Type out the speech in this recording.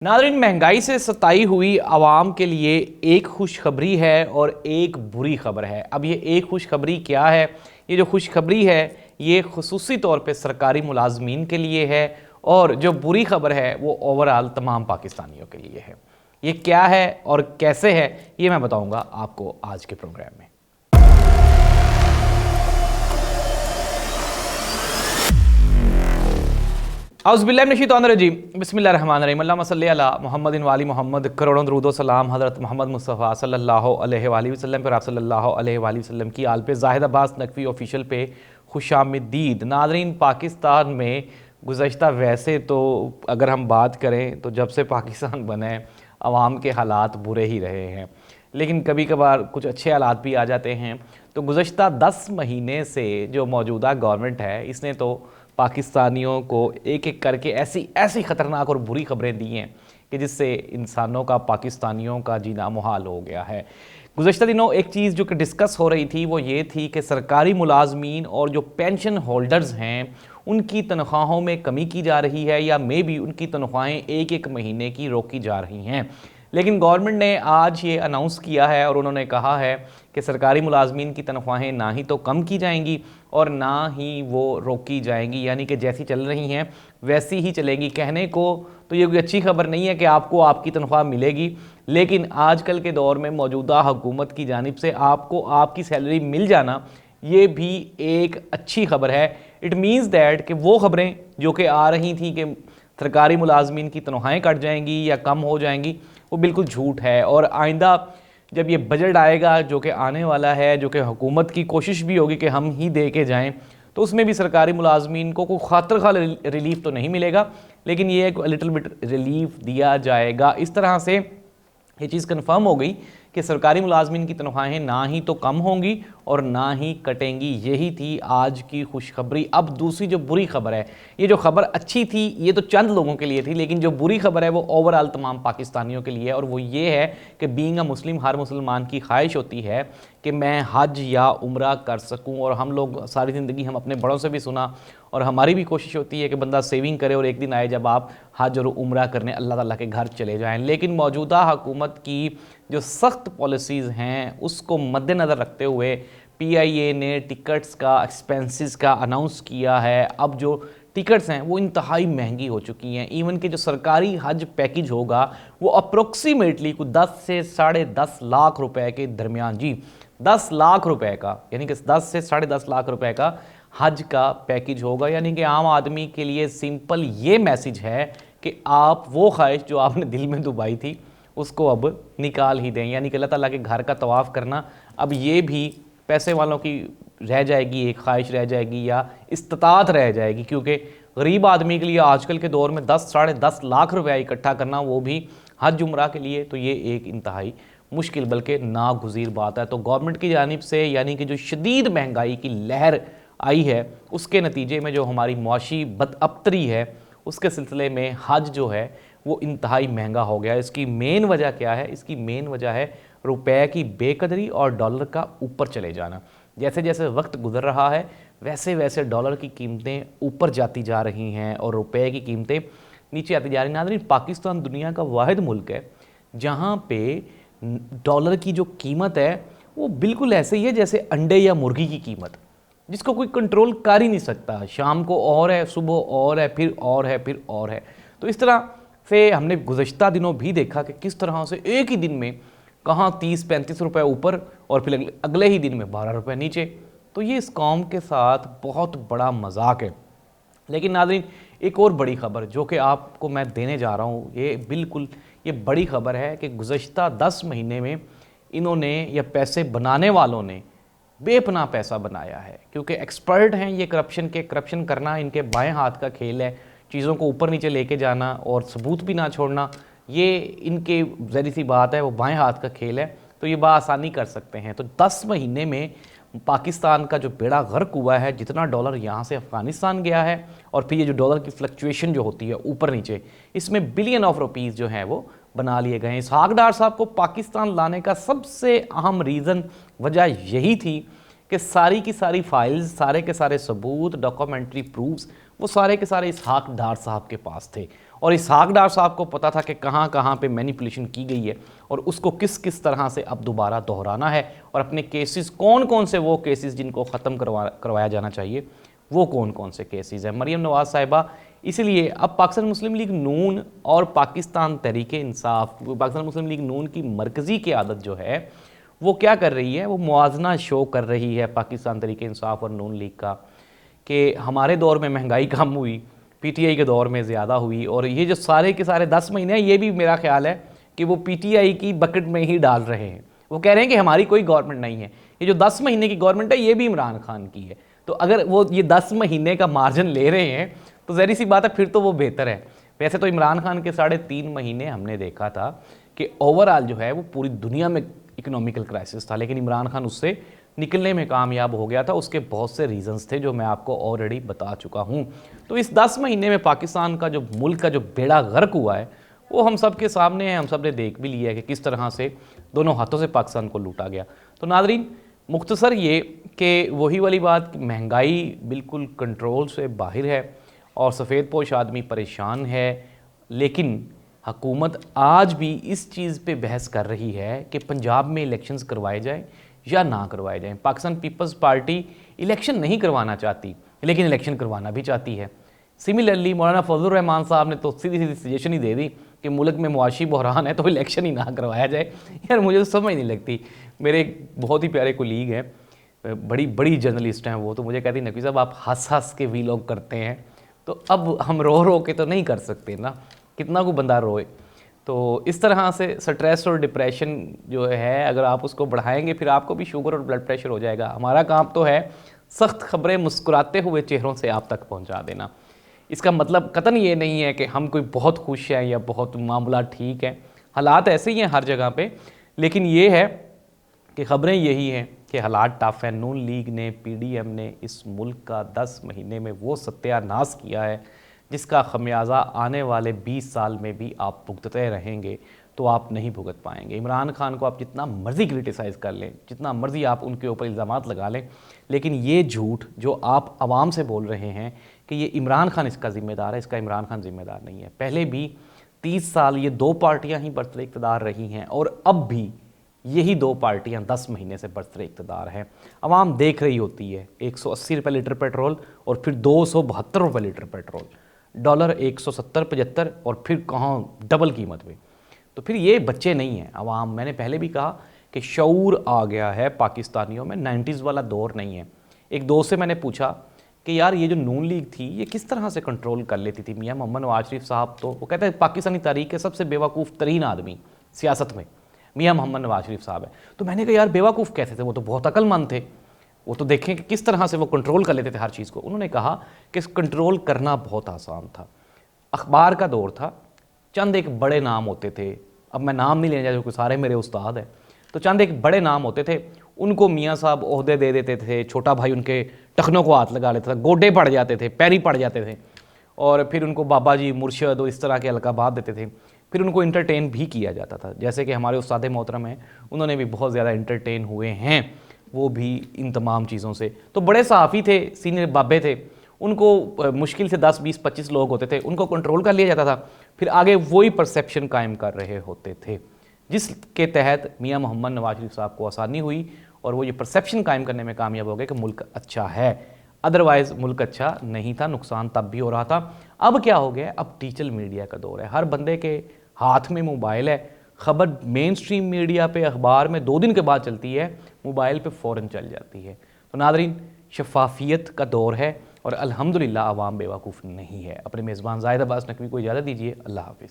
नाज़रीन, महंगाई से सताई हुई आवाम के लिए एक खुशखबरी है और एक बुरी खबर है। अब ये एक खुशखबरी क्या है? ये जो खुशखबरी है ये खुसूसी तौर पे सरकारी मुलाजमीन के लिए है और जो बुरी खबर है वो ओवरऑल तमाम पाकिस्तानियों के लिए है। ये क्या है और कैसे है ये मैं बताऊंगा आपको आज के प्रोग्राम में। औज़ुबिल्लाहिमिनश्शैतानिर्रजीम, बिस्मिल्लाहिर्रहमानिर्रहीम, अल्लाहुम्मा सल्लि अला मुहम्मदिन व आलि मुहम्मद। करोड़ों दरूद व सलाम हज़रत मोहम्मद मुस्तफ़ा सल्लल्लाहु अलैहि वसल्लम पर, आप सल्लल्लाहु अलैहि वसल्लम की आल पे। ज़ाहिद अब्बास नकवी ऑफिशियल पे खुशामदीद। नाज़रीन, पाकिस्तान में गुज़श्ता वैसे तो अगर हम बात करें तो जब से पाकिस्तान बना है आवाम के हालात बुरे ही रहे हैं, लेकिन कभी कभार कुछ अच्छे हालात भी आ जाते हैं। तो गुज़श्ता 10 महीने से जो मौजूदा गवर्नमेंट है इसने तो पाकिस्तानियों को एक एक करके ऐसी ऐसी ख़तरनाक और बुरी खबरें दी हैं कि जिससे इंसानों का, पाकिस्तानियों का जीना मुहाल हो गया है। गुज़श्ता दिनों एक चीज़ जो कि डिस्कस हो रही थी वो ये थी कि सरकारी मुलाजमीन और जो पेंशन होल्डर्स हैं उनकी तनख्वाहों में कमी की जा रही है या मे बी उनकी तनख्वाहें एक एक महीने की रोकी जा रही हैं। लेकिन गवर्नमेंट ने आज ये अनाउंस किया है और उन्होंने कहा है कि सरकारी मुलाजमीन की तनख्वाहें ना ही तो कम की जाएंगी और ना ही वो रोकी जाएंगी, यानी कि जैसी चल रही हैं वैसी ही चलेंगी। कहने को तो ये कोई अच्छी खबर नहीं है कि आपको आपकी तनख्वाह मिलेगी, लेकिन आजकल के दौर में मौजूदा हुकूमत की जानिब से आपको आपकी सैलरी मिल जाना ये भी एक अच्छी खबर है। इट मीन्स दैट कि वो खबरें जो कि आ रही थी कि सरकारी मुलाजमीन की तनख्वाहें कट जाएंगी या कम हो जाएंगी वो बिल्कुल झूठ है। और आइंदा जब ये बजट आएगा जो कि आने वाला है, जो कि हुकूमत की कोशिश भी होगी कि हम ही दे के जाएँ, तो उसमें भी सरकारी मुलाजमीन को कोई खातिर खा रिलीफ तो नहीं मिलेगा, लेकिन ये एक लिटिल बिट रिलीफ दिया जाएगा। इस तरह से ये चीज़ कन्फर्म हो गई कि सरकारी मुलाजमीन की तनख्वाहें ना ही तो कम होंगी और ना ही कटेंगी। यही थी आज की खुशखबरी। अब दूसरी जो बुरी खबर है, ये जो खबर अच्छी थी ये तो चंद लोगों के लिए थी, लेकिन जो बुरी खबर है वो ओवरऑल तमाम पाकिस्तानियों के लिए है। और वो ये है कि बीइंग अ मुस्लिम हर मुसलमान की ख्वाहिश होती है कि मैं हज या उम्रा कर सकूँ। और हम लोग सारी ज़िंदगी हम अपने बड़ों से भी सुना और हमारी भी कोशिश होती है कि बंदा सेविंग करे और एक दिन आए जब आप हज और उम्रा करने अल्लाह ताला के घर चले जाएं। लेकिन मौजूदा हुकूमत की जो सख्त पॉलिसीज़ हैं उसको मद्देनज़र रखते हुए PIA ने टिकट्स का एक्सपेंसेस का अनाउंस किया है। अब जो टिकट्स हैं वो इंतहाई महंगी हो चुकी हैं। इवन कि जो सरकारी हज पैकेज होगा वो अप्रोक्सीमेटली कुछ 10 से 10.5 लाख रुपए के दरमियान, जी 10 लाख रुपए का, यानी कि 10 से 10.5 लाख रुपए का हज का पैकेज होगा। यानी कि आम आदमी के लिए सिंपल ये मैसेज है कि आप वो ख्वाहिश जो आपने दिल में दुबाई थी उसको अब निकाल ही दें। यानी कि अल्लाह ताला के घर का तवाफ़ करना अब ये भी पैसे वालों की रह जाएगी, एक ख्वाहिश रह जाएगी या इस्तात रह जाएगी, क्योंकि गरीब आदमी के लिए आजकल के दौर में 10-10.5 लाख रुपया इकट्ठा करना, वो भी हज उम्रा के लिए, तो ये एक इंतहाई मुश्किल बल्कि नागुज़ीर बात है। तो गवर्नमेंट की जानिब से यानी कि जो शदीद महंगाई की लहर आई है उसके नतीजे में जो हमारी मुआशी बदअब्तरी है उसके सिलसिले में हज जो है वो इंतहाई महंगा हो गया। इसकी मेन वजह क्या है? इसकी मेन वजह है रुपए की बेकदरी और डॉलर का ऊपर चले जाना। जैसे जैसे वक्त गुजर रहा है वैसे वैसे डॉलर की कीमतें ऊपर जाती जा रही हैं और रुपए की कीमतें नीचे आती जा रही हैं। नाज़रीन, पाकिस्तान दुनिया का वाहिद मुल्क है जहाँ पे डॉलर की जो कीमत है वो बिल्कुल ऐसे ही है जैसे अंडे या मुर्गी की कीमत, जिसको कोई कंट्रोल कर ही नहीं सकता। शाम को और है, सुबह और है, फिर और है, फिर और है। तो इस तरह से हमने गुज़श्ता दिनों भी देखा कि किस तरह से एक ही दिन में कहाँ 30-35 रुपये ऊपर और फिर अगले ही दिन में 12 रुपये नीचे। तो ये इस कौम के साथ बहुत बड़ा मजाक है। लेकिन नाज़रीन, एक और बड़ी खबर जो कि आपको मैं देने जा रहा हूँ, ये बड़ी खबर है कि गुज़श्ता 10 महीने में इन्होंने या पैसे बनाने वालों ने बेपनाह पैसा बनाया है, क्योंकि एक्सपर्ट हैं ये करप्शन करना इनके बाएं हाथ का खेल है। चीज़ों को ऊपर नीचे लेके जाना और सबूत भी ना छोड़ना, ये इनके ज़री सी बात है, वो बाएं हाथ का खेल है, तो ये बआसानी कर सकते हैं। तो 10 महीने में पाकिस्तान का जो बेड़ा गर्क हुआ है, जितना डॉलर यहाँ से अफ़गानिस्तान गया है और फिर ये जो डॉलर की फ्लक्चुएशन जो होती है ऊपर नीचे, इसमें बिलियन ऑफ रुपीज़ जो हैं वो बना लिए गए हैं। इसहाक डार साहब को पाकिस्तान लाने का सबसे अहम रीज़न, वजह यही थी कि सारी की सारी फाइल्स, सारे के सारे सबूत, डॉक्यूमेंट्री प्रूफ्स वो सारे के सारे इसहाक डार साहब के पास थे और इसहाक डार साहब को पता था कि कहाँ कहाँ पे मैनिपुलेशन की गई है और उसको किस किस तरह से अब दोबारा दोहराना है, और अपने केसेस कौन कौन से वो केसेस जिनको ख़त्म करवाया जाना चाहिए वो कौन कौन से केसेस हैं। मरीम नवाज़ साहिबा इसलिए अब पाकिस्तान मुस्लिम लीग नून और पाकिस्तान तहरीक इंसाफ, पाकिस्तान मुस्लिम लीग नून की मरकज़ी क़यादत जो है वो क्या कर रही है, वो मुआजना शो कर रही है पाकिस्तान तहरीक इंसाफ और नून लीग का कि हमारे दौर में महंगाई कम हुई, पीटीआई के दौर में ज़्यादा हुई, और ये जो सारे के सारे 10 महीने हैं ये भी मेरा ख्याल है कि वो पीटीआई की बकेट में ही डाल रहे हैं। वो कह रहे हैं कि हमारी कोई गवर्नमेंट नहीं है, ये जो 10 महीने की गवर्नमेंट है ये भी इमरान खान की है। तो अगर वो ये 10 महीने का मार्जिन ले रहे हैं तो ज़ाहिर सी बात है फिर तो वो बेहतर है। वैसे तो इमरान खान के 3.5 महीने हमने देखा था कि ओवरऑल जो है वो पूरी दुनिया में इकोनॉमिकल क्राइसिस था, लेकिन इमरान खान उससे निकलने में कामयाब हो गया था। उसके बहुत से रीज़न्स थे जो मैं आपको ऑलरेडी बता चुका हूँ। तो इस 10 महीने में पाकिस्तान का जो मुल्क का जो बेड़ा गर्क हुआ है वो हम सब के सामने है, हम सब ने देख भी लिया है कि किस तरह से दोनों हाथों से पाकिस्तान को लूटा गया। तो नादरीन, मुख्तसर ये कि वही वाली बात, महंगाई बिल्कुल कंट्रोल से बाहर है और सफ़ेद पोश आदमी परेशान है, लेकिन हुकूमत आज भी इस चीज़ पे बहस कर रही है कि पंजाब में इलेक्शंस करवाए जाएं या ना करवाए जाएं। पाकिस्तान पीपल्स पार्टी इलेक्शन नहीं करवाना चाहती लेकिन इलेक्शन करवाना भी चाहती है। सिमिलरली मौलाना फजलुर रहमान साहब ने तो सीधी सीधी सजेशन ही दे दी कि मुल्क में मुआशी बहरान है तो इलेक्शन ही ना करवाया जाए। यार मुझे तो समझ नहीं लगती। मेरे एक बहुत ही प्यारे कोलीग हैं, बड़ी बड़ी जर्नलिस्ट हैं, वो तो मुझे कहती नकवी साहब आप हंस हंस के वीलॉग करते हैं, तो अब हम रो रो के तो नहीं कर सकते ना, कितना को बंदा रोए। तो इस तरह से स्ट्रेस और डिप्रेशन जो है अगर आप उसको बढ़ाएंगे फिर आपको भी शुगर और ब्लड प्रेशर हो जाएगा। हमारा काम तो है सख्त खबरें मुस्कुराते हुए चेहरों से आप तक पहुंचा देना। इसका मतलब कतन ये नहीं है कि हम कोई बहुत खुश हैं या बहुत मामला ठीक है, हालात ऐसे ही हैं हर जगह पे, लेकिन ये है कि खबरें यही हैं कि हालात टफ हैं। नून लीग ने, पीडीएम ने इस मुल्क का 10 महीने में वो सत्यानाश किया है जिसका खमियाजा आने वाले 20 साल में भी आप भुगतते रहेंगे, तो आप नहीं भुगत पाएंगे। इमरान खान को आप जितना मर्ज़ी क्रिटिसाइज़ कर लें, जितना मर्ज़ी आप उनके ऊपर इल्ज़ामात लगा लें, लेकिन ये झूठ जो आप आवाम से बोल रहे हैं कि ये इमरान खान इसका ज़िम्मेदार है, इसका इमरान खान ज़िम्मेदार नहीं है। पहले भी 30 साल ये 2 पार्टियाँ ही बरसरे इक़्तिदार रही हैं और अब भी यही 2 पार्टियाँ 10 महीने से बरसरे इक़्तिदार हैं। आवाम देख रही होती है 180 रुपये लीटर पेट्रोल और फिर 272 रुपये लीटर पेट्रोल, डॉलर 170-75 और फिर कहाँ डबल कीमत पे। तो फिर ये बच्चे नहीं हैं आवाम। मैंने पहले भी कहा कि शऊर आ गया है पाकिस्तानियों में, 90s वाला दौर नहीं है। एक दोस्त से मैंने पूछा कि यार ये जो नून लीग थी ये किस तरह से कंट्रोल कर लेती थी मियाँ मोहम्मद नवाज शरीफ साहब, तो वो कहते हैं पाकिस्तानी तारीख के सबसे बेवकूफ़ तरीन आदमी सियासत में मियाँ मोहम्मद नवाज शरीफ साहब है। तो मैंने कहा यार बेवकूफ़ कैसे थे, वो तो बहुत अक्लमंद थे, वो तो देखें कि किस तरह से वो कंट्रोल कर लेते थे हर चीज़ को। उन्होंने कहा कि कंट्रोल करना बहुत आसान था, अखबार का दौर था, चंद एक बड़े नाम होते थे, अब मैं नाम नहीं लेना चाहता क्योंकि सारे मेरे उस्ताद हैं, तो चंद एक बड़े नाम होते थे, उनको मियाँ साहब ओहदे दे देते थे, छोटा भाई उनके टखनों को हाथ लगा लेता था, गोडे पड़ जाते थे, पैरी पड़ जाते थे, और फिर उनको बाबा जी, मुर्शद और इस तरह के अलकाबात देते थे। फिर उनको इंटरटेन भी किया जाता था, जैसे कि हमारे उस्ताद मोहतरम हैं, उन्होंने भी बहुत ज़्यादा इंटरटेन हुए हैं वो भी इन तमाम चीज़ों से। तो बड़े सहाफ़ी थे, सीनियर बाबे थे, उनको मुश्किल से 10, 20, 25 लोग होते थे, उनको कंट्रोल कर लिया जाता था, फिर आगे वही परसेप्शन कायम कर रहे होते थे जिसके तहत मियाँ मोहम्मद नवाज शरीफ साहब को आसानी हुई और वो ये परसेप्शन कायम करने में कामयाब हो गए कि मुल्क अच्छा है। अदरवाइज़ मुल्क अच्छा नहीं था, नुकसान तब भी हो रहा था। अब क्या हो गया, अब डिजिटल मीडिया का दौर है, हर बंदे के हाथ में मोबाइल है। खबर मेन स्ट्रीम मीडिया पे, अखबार में 2 दिन के बाद चलती है, मोबाइल पे फ़ौरन चल जाती है। तो नादरीन, शफाफियत का दौर है और अल्हम्दुलिल्लाह आवाम बेवकूफ़ नहीं है। अपने मेज़बान ज़ाहिद अब्बास नकवी को इजाज़त दीजिए। अल्लाह हाफ़िज़।